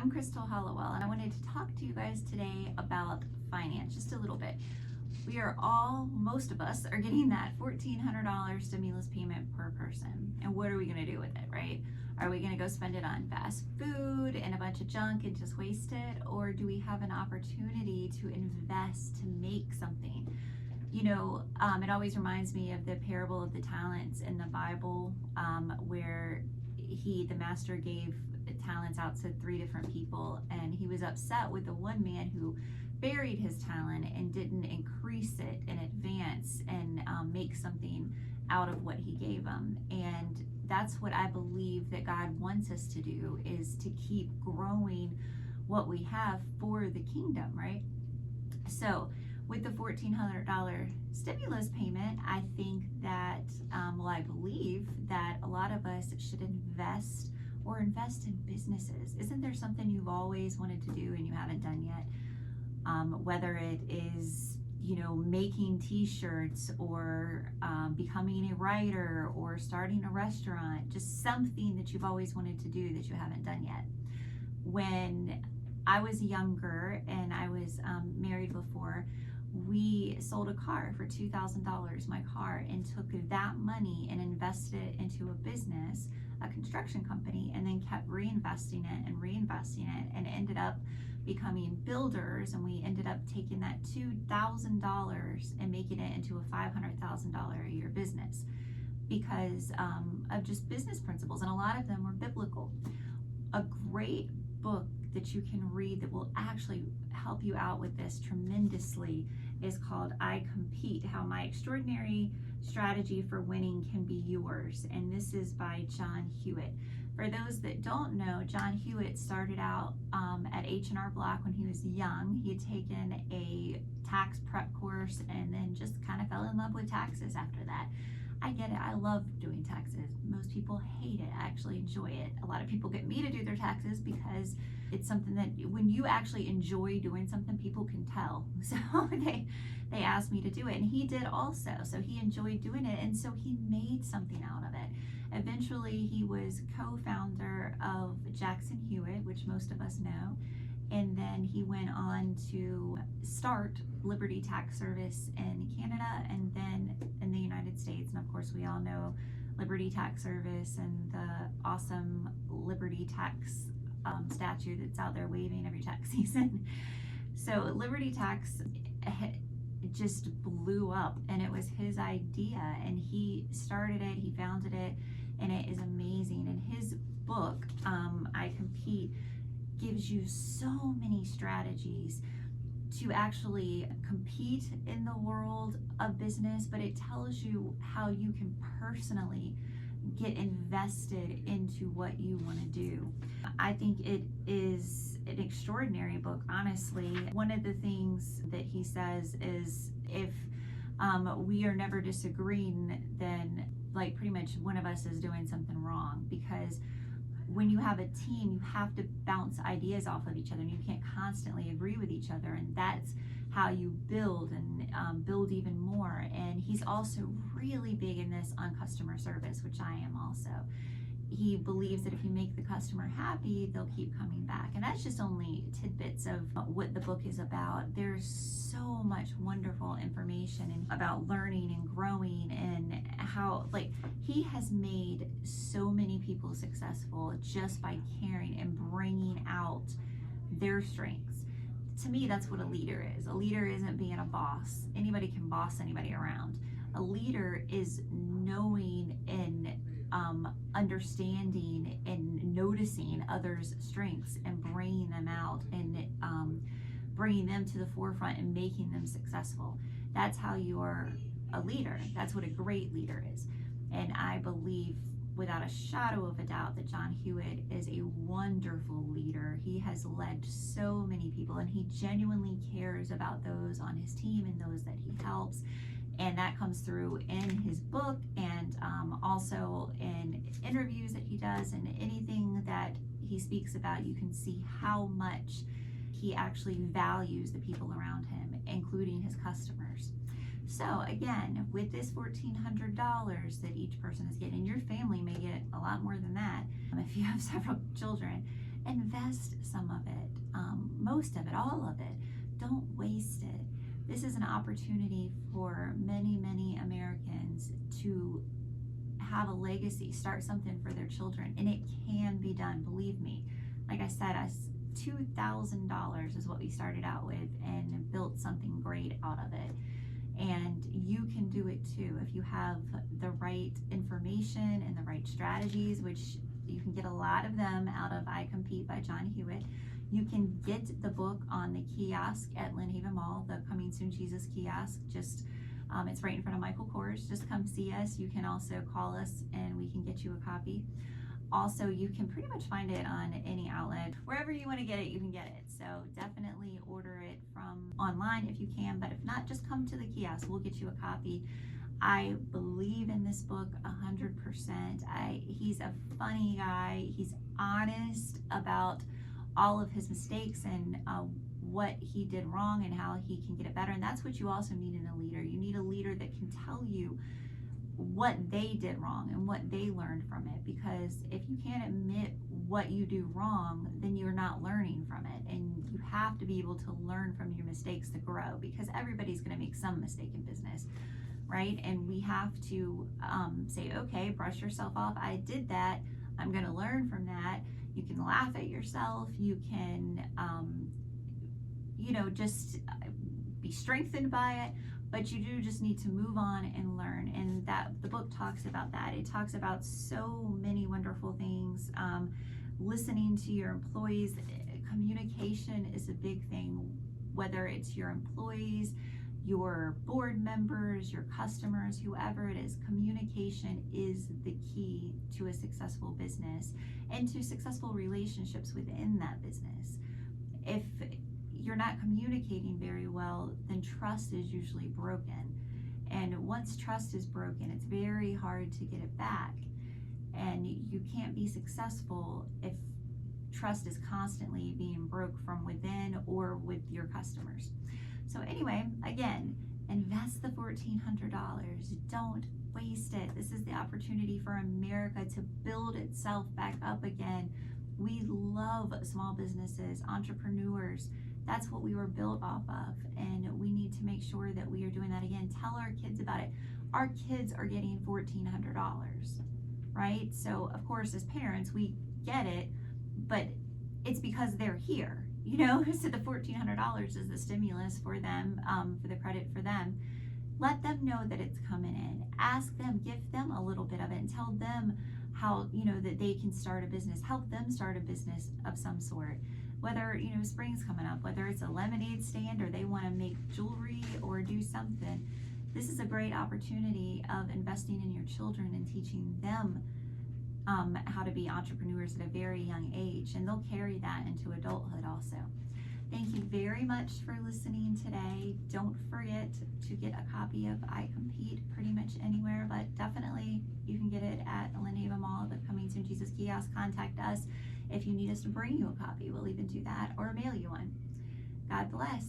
I'm Crystal Hollowell, and I wanted to talk to you guys today about finance just a little bit. We are all, most of us, are getting that $1,400 stimulus payment per person. And what are we going to do with it, right? Are we going to go spend it on fast food and a bunch of junk and just waste it? Or do we have an opportunity to invest, to make something? You know, it always reminds me of the parable of the talents in the Bible, where the master gave talents out to 3 different people, and he was upset with the one man who buried his talent and didn't increase it and advance and make something out of what he gave him. And that's what I believe that God wants us to do, is to keep growing what we have for the kingdom, right? So with the $1,400 stimulus payment, I think that, I believe that a lot of us should invest in businesses. Isn't there something you've always wanted to do and you haven't done yet? Whether it is, making t-shirts or becoming a writer or starting a restaurant, just something that you've always wanted to do that you haven't done yet. When I was younger and I was married before, we sold a car for $2,000, my car, and took that money and invested it into a business, a construction company, and then kept reinvesting it and ended up becoming builders. And we ended up taking that $2,000 and making it into a $500,000 a year business because of just business principles, and a lot of them were biblical. A great book that you can read that will actually help you out with this tremendously is called iCompete: How My Extraordinary Strategy for Winning Can Be Yours. And this is by John Hewitt. For those that don't know, John Hewitt started out at H&R Block when he was young. He had taken a tax prep course and then just kind of fell in love with taxes after that. I get it. I love doing taxes. Most people hate it. I actually enjoy it. A lot of people get me to do their taxes because it's something that when you actually enjoy doing something, people can tell. So they asked me to do it, and he did also. So he enjoyed doing it, and so he made something out of it. Eventually, he was co-founder of Jackson Hewitt, which most of us know. And then he went on to start Liberty Tax Service in Canada and then in the United States. And of course, we all know Liberty Tax Service and the awesome Liberty Tax statue that's out there waving every tax season. So Liberty Tax just blew up, and it was his idea, and he started it, he founded it, and it is amazing. And his book, iCompete, gives you so many strategies to actually compete in the world of business, but it tells you how you can personally get invested into what you want to do. I think it is an extraordinary book, honestly. One of the things that he says is if we are never disagreeing, then pretty much one of us is doing something wrong, because when you have a team, you have to bounce ideas off of each other, and you can't constantly agree with each other, and that's how you build and build even more. And he's also really big in this on customer service, which I am also. He believes that if you make the customer happy, they'll keep coming back. And that's just only tidbits of what the book is about. There's so much wonderful information about learning and growing, and how he has made so many people successful just by caring and bringing out their strengths. To me, that's what a leader is. A leader isn't being a boss. Anybody can boss anybody around. A leader is knowing and understanding and noticing others' strengths and bringing them out and bringing them to the forefront and making them successful. That's how you're a leader. That's what a great leader is. And I believe without a shadow of a doubt that John Hewitt is a wonderful leader. He has led so many people, and he genuinely cares about those on his team and those that he helps. And that comes through in his book, and also in interviews that he does, and anything that he speaks about. You can see how much he actually values the people around him, including his customers. So again, with this $1,400 that each person is getting, your family may get a lot more than that if you have several children. Invest some of it, most of it, all of it. Don't waste it. This is an opportunity for many, many Americans to have a legacy, start something for their children, and it can be done, believe me. Like I said, $2,000 is what we started out with and built something great out of it. And you can do it too if you have the right information and the right strategies, which you can get a lot of them out of iCompete by John Hewitt. You can get the book on the kiosk at Lynn Haven Mall, the Coming Soon Jesus kiosk. Just it's right in front of Michael Kors. Just come see us. You can also call us and we can get you a copy. Also, you can pretty much find it on any outlet. Wherever you want to get it, you can get it. So definitely order it from online if you can, but if not, just come to the kiosk. We'll get you a copy. I believe in this book 100%. He's a funny guy. He's honest about all of his mistakes and what he did wrong and how he can get it better. And that's what you also need in a leader. You need a leader that can tell you what they did wrong and what they learned from it, because if you can't admit what you do wrong, then you're not learning from it. And you have to be able to learn from your mistakes to grow, because everybody's going to make some mistake in business, right? And we have to say, okay, brush yourself off. I did that. I'm going to learn from that. You can laugh at yourself. You can just be strengthened by it, but you do just need to move on and learn. And that the book talks about that. It talks about so many wonderful things. Listening to your employees, communication is a big thing, whether it's your employees, your board members, your customers, whoever it is. Communication is the key to a successful business and to successful relationships within that business. If you're not communicating very well, then trust is usually broken. And once trust is broken, it's very hard to get it back. And you can't be successful if trust is constantly being broke from within or with your customers. So anyway, again, invest the $1,400. Don't waste it. This is the opportunity for America to build itself back up again. We love small businesses, entrepreneurs. That's what we were built off of, and we need to make sure that we are doing that again. Tell our kids about it. Our kids are getting $1,400, right? So of course, as parents, we get it, but it's because they're here, so the $1,400 is the stimulus for them, for the credit for them. Let them know that it's coming in. Ask them, give them a little bit of it, and tell them how, that they can start a business. Help them start a business of some sort. Whether, spring's coming up, whether it's a lemonade stand or they want to make jewelry or do something, this is a great opportunity of investing in your children and teaching them how to be entrepreneurs at a very young age, and they'll carry that into adulthood also. Thank you very much for listening today. Don't forget to get a copy of iCompete pretty much anywhere, but definitely you can get it at Lynn Haven Mall, the Coming Soon Jesus kiosk. Contact us if you need us to bring you a copy. We'll even do that or mail you one. God bless.